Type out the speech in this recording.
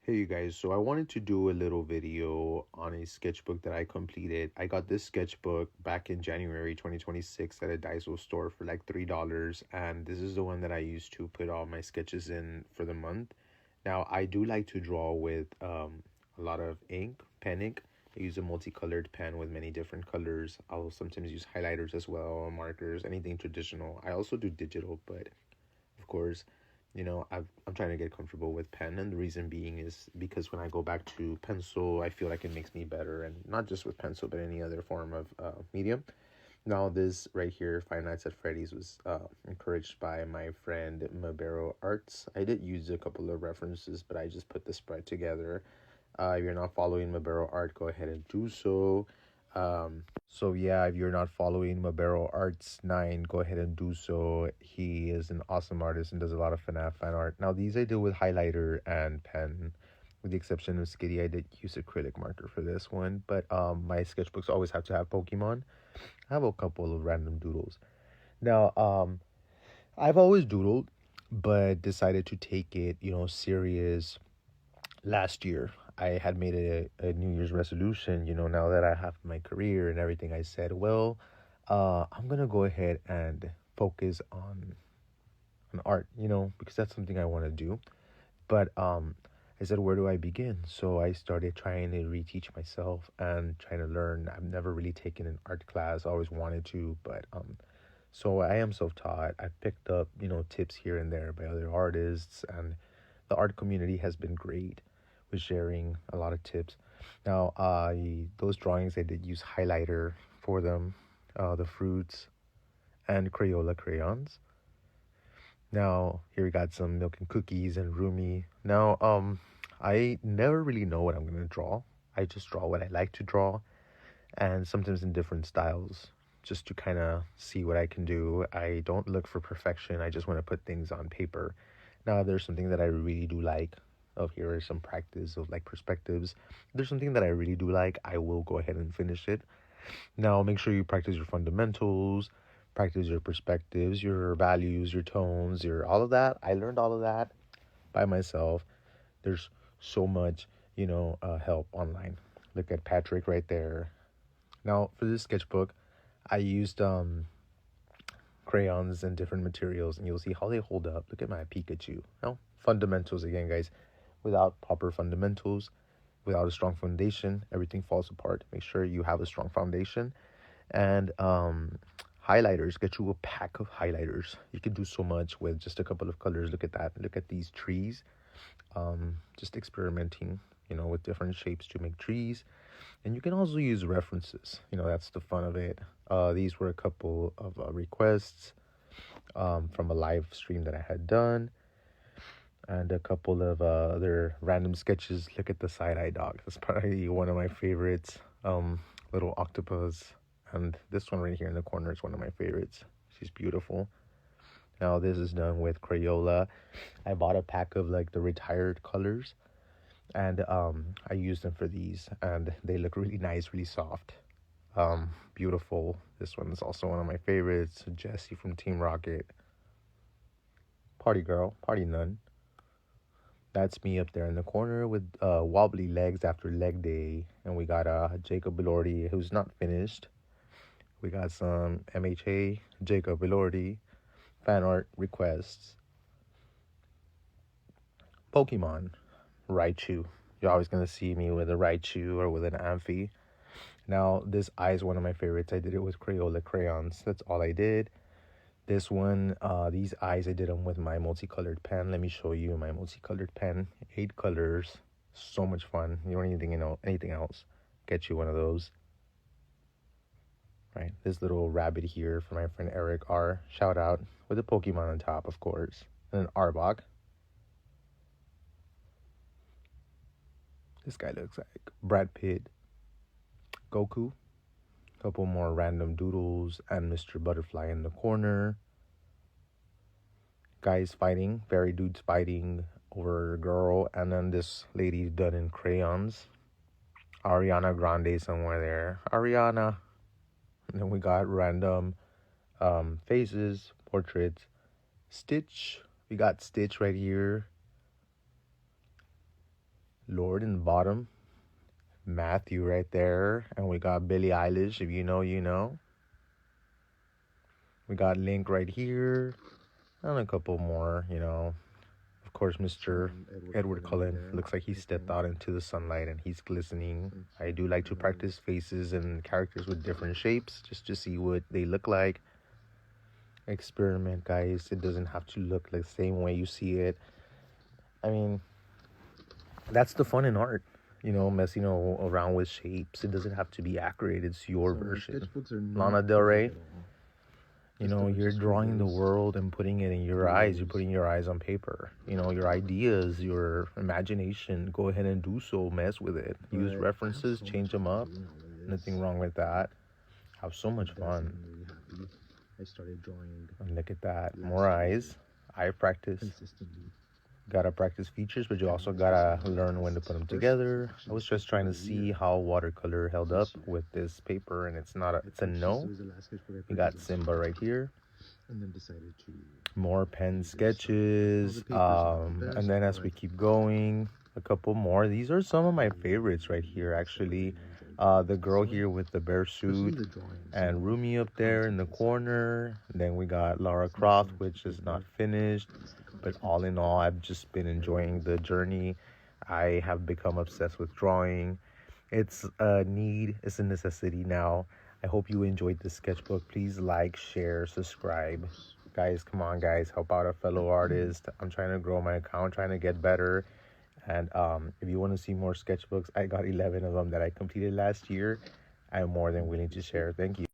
Hey you guys, so I wanted to do a little video on a sketchbook that I completed. I got this sketchbook back in January 2026 at a Daiso store for like $3, and this is the one that I used to put all my sketches in for the month. Now, I do like to draw with a lot of ink, pen ink. I use a multicolored pen with many different colors. I'll sometimes use highlighters as well, markers, anything traditional. I also do digital, but of course, I'm trying to get comfortable with pen, and the reason being is because when I go back to pencil, I feel like it makes me better, and not just with pencil, but any other form of medium. Now, this right here, Five Nights at Freddy's, was encouraged by my friend Mabero Arts. I did use a couple of references, but I just put the spread together. If you're not following Mabero Art, go ahead and do so. So yeah, if you're not following Mabero Arts 9, go ahead and do so. He is an awesome artist and does a lot of FNAF fan art. Now these I do with highlighter and pen. With the exception of Skitty, I did use acrylic marker for this one. But my sketchbooks always have to have Pokemon. I have a couple of random doodles. Now, I've always doodled, but decided to take it, serious last year. I had made a New Year's resolution, now that I have my career and everything. I said, well, I'm going to go ahead and focus on art, because that's something I want to do. But I said, where do I begin? So I started trying to reteach myself and trying to learn. I've never really taken an art class, always wanted to, but so I am self-taught. I've picked up, tips here and there by other artists, and the art community has been great with sharing a lot of tips. Now, those drawings I did use highlighter for them, the fruits, and Crayola crayons. Now, here we got some milk and cookies and Rumi. Now, I never really know what I'm gonna draw. I just draw what I like to draw, and sometimes in different styles, just to kind of see what I can do. I don't look for perfection. I just want to put things on paper. Now, there's something that I really do like. Oh, here is some practice of like perspectives. If there's something that I really do like, I will go ahead and finish it. Now, make sure you practice your fundamentals, practice your perspectives, your values, your tones, your all of that. I learned all of that by myself. There's so much, help online. Look at Patrick right there. Now, for this sketchbook, I used crayons and different materials, and you'll see how they hold up. Look at my Pikachu. Now, fundamentals again, guys. Without proper fundamentals, without a strong foundation, everything falls apart. Make sure you have a strong foundation. And highlighters, get you a pack of highlighters. You can do so much with just a couple of colors. Look at that. Look at these trees. Just experimenting, with different shapes to make trees. And you can also use references. That's the fun of it. These were a couple of requests from a live stream that I had done, and a couple of other random sketches. Look at the side-eye dog. That's probably one of my favorites. Little octopus. And this one right here in the corner is one of my favorites. She's beautiful. Now this is done with Crayola. I bought a pack of like the retired colors, and I used them for these, and they look really nice, really soft, beautiful. This one is also one of my favorites. Jessie from Team Rocket, party girl, party nun. That's me up there in the corner with wobbly legs after leg day, and we got Jacob Elordi, who's not finished. We got some MHA Jacob Elordi fan art requests. Pokemon Raichu. You're always gonna see me with a Raichu or with an Amphi. Now, this eye is one of my favorites. I did it with Crayola crayons. That's all I did. This one, these eyes, I did them with my multicolored pen. Let me show you my multicolored pen. 8 colors. So much fun. You don't need anything else. Get you one of those. Right, this little rabbit here for my friend Eric R. Shout out, with a Pokemon on top, of course. And an Arbok. This guy looks like Brad Pitt. Goku. Couple more random doodles, and Mr. Butterfly in the corner. Guys fighting, fairy dudes fighting over a girl, and then this lady done in crayons. Ariana Grande somewhere there. Ariana. And then we got random faces, portraits. Stitch. We got Stitch right here. Lord in the bottom. Matthew right there. And we got Billie Eilish. If you know, you know. We got Link right here. And a couple more, you know. Of course, Mr. Edward Cullen looks like he stepped out into the sunlight and he's glistening. I do like to practice faces and characters with different shapes just to see what they look like. Experiment, guys. It doesn't have to look the same way you see it. I mean, that's the fun in art, you know, messing around with shapes. It doesn't have to be accurate. It's your version. Lana Del Rey, you know, you're drawing the world and putting it in your eyes. You're putting your eyes on paper. You know, your ideas, your imagination, go ahead and do so. Mess with it. Use references, change them up. Nothing wrong with that. Have so much fun. I started drawing. And look at that. More eyes. Eye practice. Gotta practice features, but you also gotta learn when to put them together. I was just trying to see how watercolor held up with this paper, and it's a no. We got Simba right here. And then decided to more pen sketches. And then as we keep going, a couple more. These are some of my favorites right here, actually. The girl here with the bear suit, and Rumi up there in the corner. And then we got Lara Croft, which is not finished. But all in all, I've just been enjoying the journey. I have become obsessed with drawing. It's a need, it's a necessity now. I hope you enjoyed this sketchbook. Please like, share, subscribe. Guys, come on, guys. Help out a fellow artist. I'm trying to grow my account, trying to get better. And if you want to see more sketchbooks, I got 11 of them that I completed last year. I'm more than willing to share. Thank you.